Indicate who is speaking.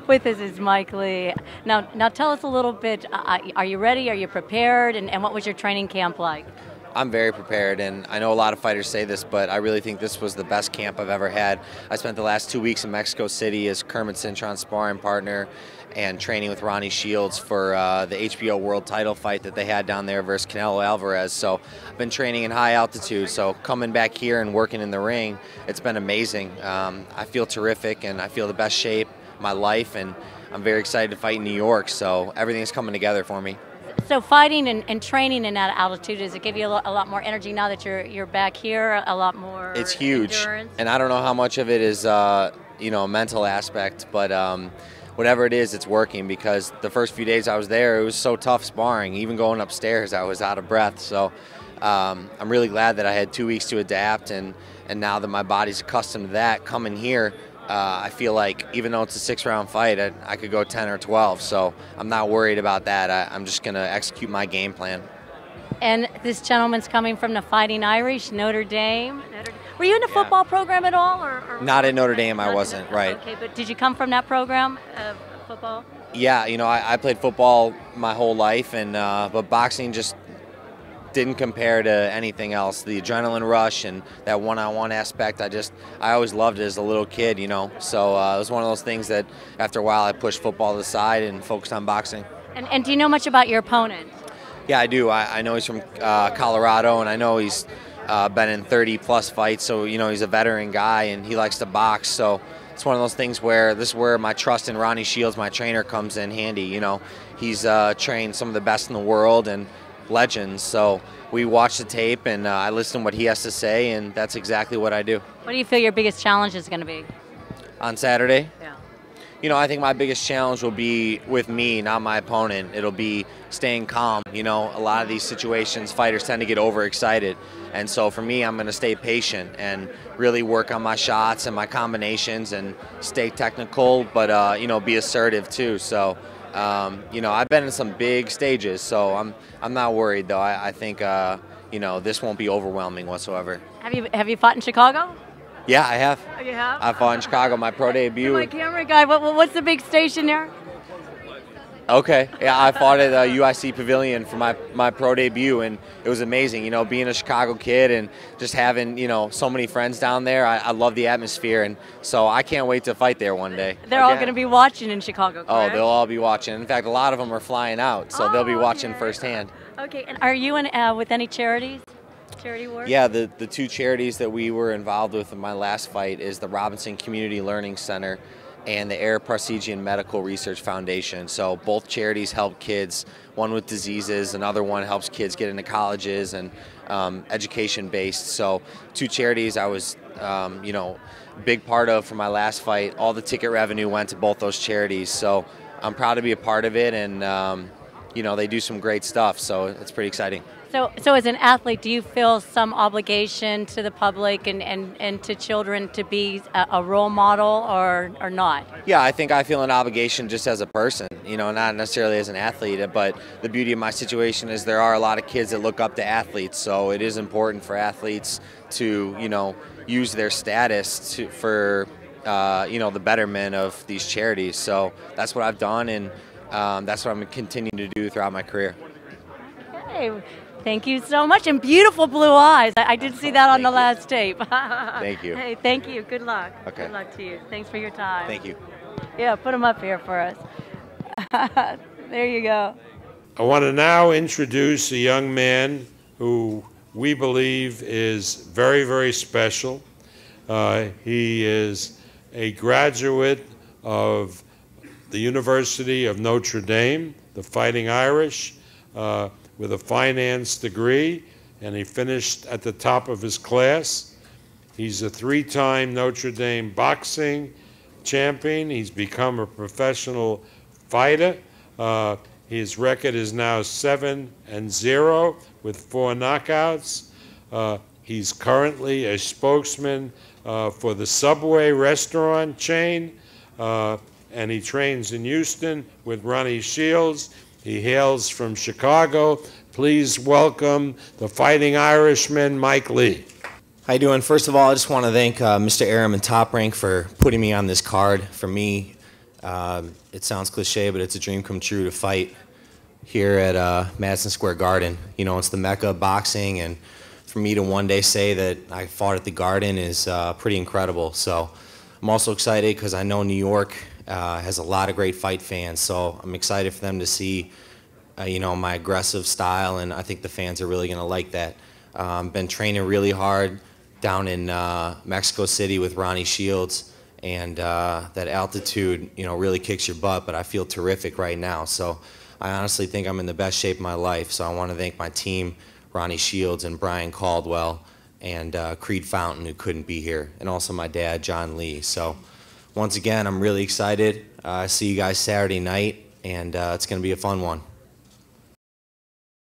Speaker 1: With us is Mike Lee. Now tell us a little bit, are you ready? Are you prepared? And what was your training camp like?
Speaker 2: I'm very prepared, and I know a lot of fighters say this, but I really think this was the best camp I've ever had. I spent the last 2 weeks in Mexico City as Kermit Cintron's sparring partner and training with Ronnie Shields for the HBO World title fight that they had down there versus Canelo Alvarez. So I've been training in high altitude, so coming back here and working in the ring, it's been amazing. I feel terrific, and I feel the best shape of my life, and I'm very excited to fight in New York, so everything's coming together for me.
Speaker 1: So fighting and training in that altitude, does it give you a lot more energy now that you're back here? A lot more.
Speaker 2: It's huge,
Speaker 1: endurance?
Speaker 2: And I don't know how much of it is a mental aspect, but whatever it is, it's working, because the first few days I was there, it was so tough sparring. Even going upstairs, I was out of breath. So I'm really glad that I had 2 weeks to adapt, and now that my body's accustomed to that, coming here, I feel like even though it's a 6-round fight, I could go 10 or 12, so I'm not worried about that. I'm just going to execute my game plan.
Speaker 1: And this gentleman's coming from the Fighting Irish, Notre Dame. Were you in the football program at all? Or
Speaker 2: not at Notre Dame, I wasn't, right.
Speaker 1: Okay, but did you come from that program of football?
Speaker 2: Yeah, I played football my whole life, and but boxing just didn't compare to anything else. The adrenaline rush and that one-on-one aspect, I always loved it as a little kid, So it was one of those things that after a while I pushed football to the side and focused on boxing.
Speaker 1: And do you know much about your opponent?
Speaker 2: Yeah, I do. I know he's from Colorado, and I know he's been in 30-plus fights, so he's a veteran guy and he likes to box. So it's one of those things where this is where my trust in Ronnie Shields, my trainer, comes in handy. He's trained some of the best in the world and legends, so we watch the tape and I listen to what he has to say, and that's exactly what I do.
Speaker 1: What do you feel your biggest challenge is going to be?
Speaker 2: On Saturday?
Speaker 1: Yeah.
Speaker 2: I think my biggest challenge will be with me, not my opponent. It'll be staying calm. A lot of these situations, fighters tend to get overexcited, and so for me, I'm going to stay patient and really work on my shots and my combinations and stay technical, but be assertive too. So I've been in some big stages, so I'm not worried though. I think this won't be overwhelming whatsoever.
Speaker 1: Have you fought in Chicago?
Speaker 2: Yeah, I have.
Speaker 1: Oh, you have?
Speaker 2: I fought in Chicago, my pro debut.
Speaker 1: My camera guy, what's the big station there?
Speaker 2: Okay, yeah, I fought at UIC Pavilion for my pro debut, and it was amazing. Being a Chicago kid and just having so many friends down there. I love the atmosphere, and so I can't wait to fight there one day.
Speaker 1: They're all going to be watching in Chicago, correct?
Speaker 2: Oh, they'll all be watching. In fact, a lot of them are flying out, so they'll be watching firsthand.
Speaker 1: Okay, and are you with any charities? Charity work?
Speaker 2: Yeah, the two charities that we were involved with in my last fight is the Robinson Community Learning Center and the Air Parsegian Medical Research Foundation. So both charities help kids, one with diseases, another one helps kids get into colleges and education-based. So two charities I was, big part of for my last fight. All the ticket revenue went to both those charities. So I'm proud to be a part of it, and they do some great stuff, so it's pretty exciting.
Speaker 1: So as an athlete, do you feel some obligation to the public and to children to be a role model or not?
Speaker 2: Yeah, I think I feel an obligation just as a person, not necessarily as an athlete, but the beauty of my situation is there are a lot of kids that look up to athletes, so it is important for athletes to, use their status for, the betterment of these charities. So that's what I've done, and that's what I'm continuing to do throughout my career.
Speaker 1: Okay. Thank you so much, and beautiful blue eyes. I did see that on the last tape.
Speaker 2: Thank you.
Speaker 1: Hey, thank you. Good luck.
Speaker 2: Okay.
Speaker 1: Good luck to you. Thanks for your time.
Speaker 2: Thank you.
Speaker 1: Yeah, put them up here for us. There you go.
Speaker 3: I want to now introduce a young man who we believe is very, very special. He is a graduate of the University of Notre Dame, the Fighting Irish, with a finance degree, and he finished at the top of his class. He's a 3-time Notre Dame boxing champion. He's become a professional fighter. His record is now 7-0 with 4 knockouts. He's currently a spokesman for the Subway restaurant chain, and he trains in Houston with Ronnie Shields. He hails from Chicago. Please welcome the Fighting Irishman, Mike Lee.
Speaker 2: How you doing? First of all, I just want to thank Mr. Aram and Top Rank for putting me on this card. For me, It sounds cliche, but it's a dream come true to fight here at Madison Square Garden. You know, it's the mecca of boxing, and for me to one day say that I fought at the Garden is pretty incredible. So I'm also excited because I know New York has a lot of great fight fans, so I'm excited for them to see you know, my aggressive style, and I think the fans are really going to like that. Been training really hard down in Mexico City with Ronnie Shields, and that altitude, you know, really kicks your butt, but I feel terrific right now. So I honestly think I'm in the best shape of my life. So I want to thank my team, Ronnie Shields and Brian Caldwell, and Creed Fountain, who couldn't be here, and also my dad, John Lee. So once again, I'm really excited. See you guys Saturday night, and it's going to be a fun one.